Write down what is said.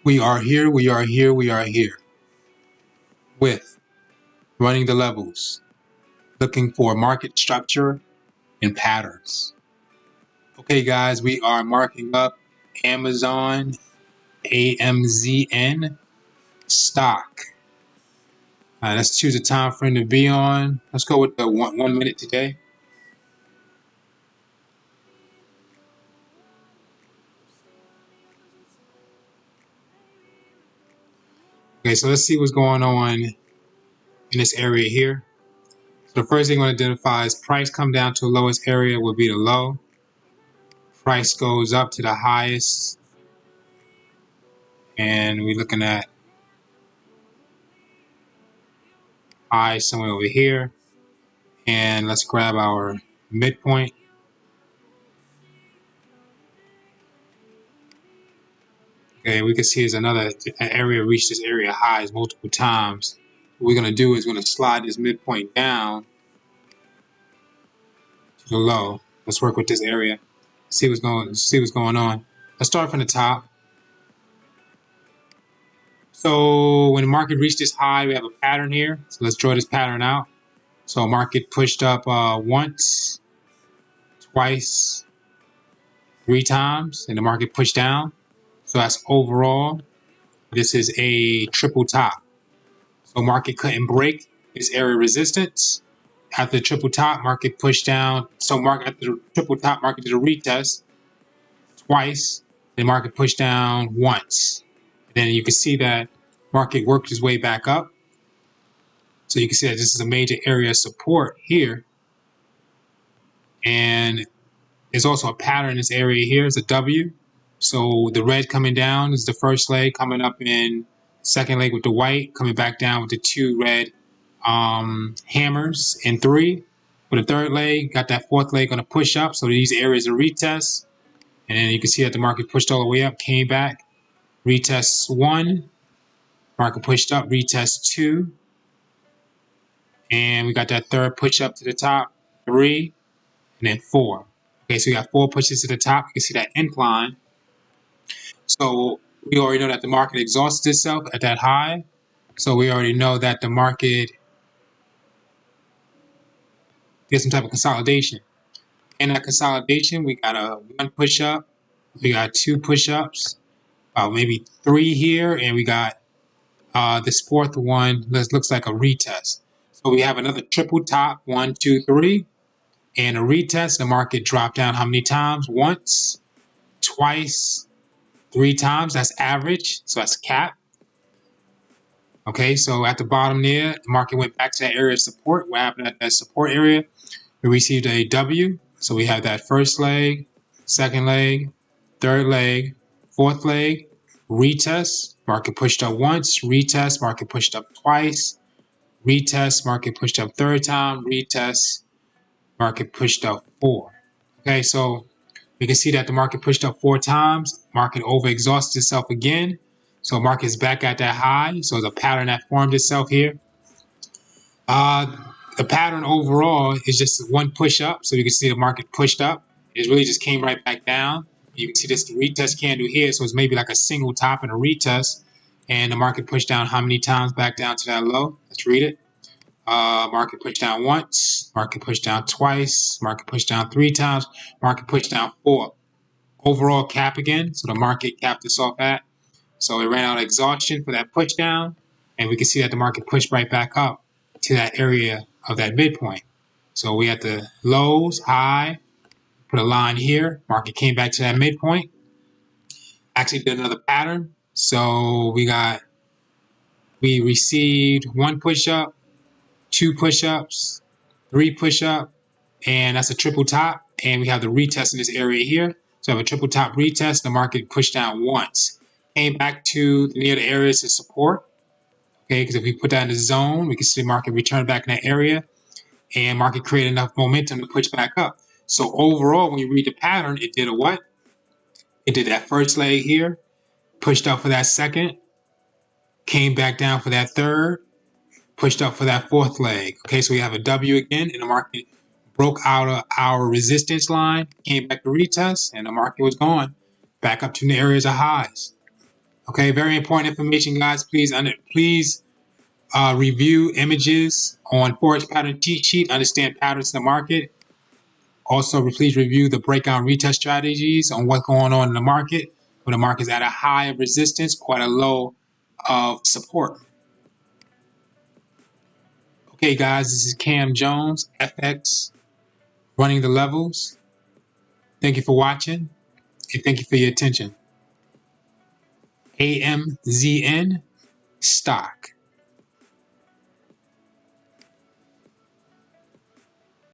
We are here with running the levels, looking for market structure and patterns. Okay, guys, we are marking up Amazon AMZN stock. Let's choose a time frame to be on. Let's go with the 1 minute today. Okay, so let's see what's going on in this area here. So the first thing we're going to identify is price come down to the lowest area will be the low. Price goes up to the highest. And we're looking at high somewhere over here. And let's grab our midpoint. Okay, we can see there's another area reached this area highs multiple times. What we're going to do is we're going to slide this midpoint down to the low. Let's work with this area. See what's going on. Let's start from the top. So when the market reached this high, we have a pattern here. So let's draw this pattern out. So market pushed up once, twice, 3 times, and the market pushed down. So that's overall. This is a triple top. So market couldn't break this area resistance. After the triple top, market pushed down. So market after the triple top, market did a retest twice. The market pushed down once. Then you can see that market worked its way back up. So you can see that this is a major area of support here. And there's also a pattern in this area here. It's a W. So the red coming down is the first leg, coming up in second leg with the white, coming back down with the 2 red hammers in 3. For the third leg, got that fourth leg on a push up. So these areas are retests. And then you can see that the market pushed all the way up, came back, retest 1, market pushed up, retest 2. And we got that third push up to the top, 3, and then 4. Okay, so we got 4 pushes to the top. You can see that incline. So we already know that the market exhausted itself at that high. So we already know that the market did some type of consolidation. In that consolidation, we got a 1 push up, we got 2 push ups, maybe 3 here, and we got this fourth one. Looks like a retest. So we have another triple top, 1, 2, 3, and a retest. The market dropped down how many times? Once, twice, 3 times. That's average. So that's cap. Okay, so at the bottom there, the market went back to that area of support. What happened at that support area? We received a W. So we have that first leg, second leg, third leg, fourth leg, retest. Market pushed up once, retest. Market pushed up twice, retest. Market pushed up third time, retest. Market pushed up 4. Okay, so we can see that the market pushed up 4 times. Market overexhausted itself again. So market is back at that high. So the pattern that formed itself here. The pattern overall is just 1 push up. So you can see the market pushed up. It really just came right back down. You can see this retest candle here. So it's maybe like a single top and a retest. And the market pushed down how many times back down to that low? Let's read it. Market pushed down once, market pushed down twice, market pushed down 3 times, market pushed down 4. Overall cap again, so the market capped this off at. So it ran out of exhaustion for that push down, and we can see that the market pushed right back up to that area of that midpoint. So we had the lows, high, put a line here, market came back to that midpoint. Actually did another pattern. So we received 1 push up, 2 push-ups, 3 push-up, and that's a triple top. And we have the retest in this area here. So we have a triple top retest. The market pushed down once. Came back to near the areas of support. Okay, because if we put that in the zone, we can see the market return back in that area. And market created enough momentum to push back up. So overall, when you read the pattern, it did a what? It did that first leg here. Pushed up for that second. Came back down for that third. Pushed up for that fourth leg. Okay, so we have a W again, and the market broke out of our resistance line, came back to retest, and the market was going back up to the areas of highs. Okay, very important information, guys. Please review images on Forex pattern cheat sheet. Understand patterns in the market. Also, please review the breakout and retest strategies on what's going on in the market. When the market's at a high of resistance or at a low of support. Okay, guys, this is Cam Jones, FX, running the levels. Thank you for watching, and thank you for your attention. AMZN stock.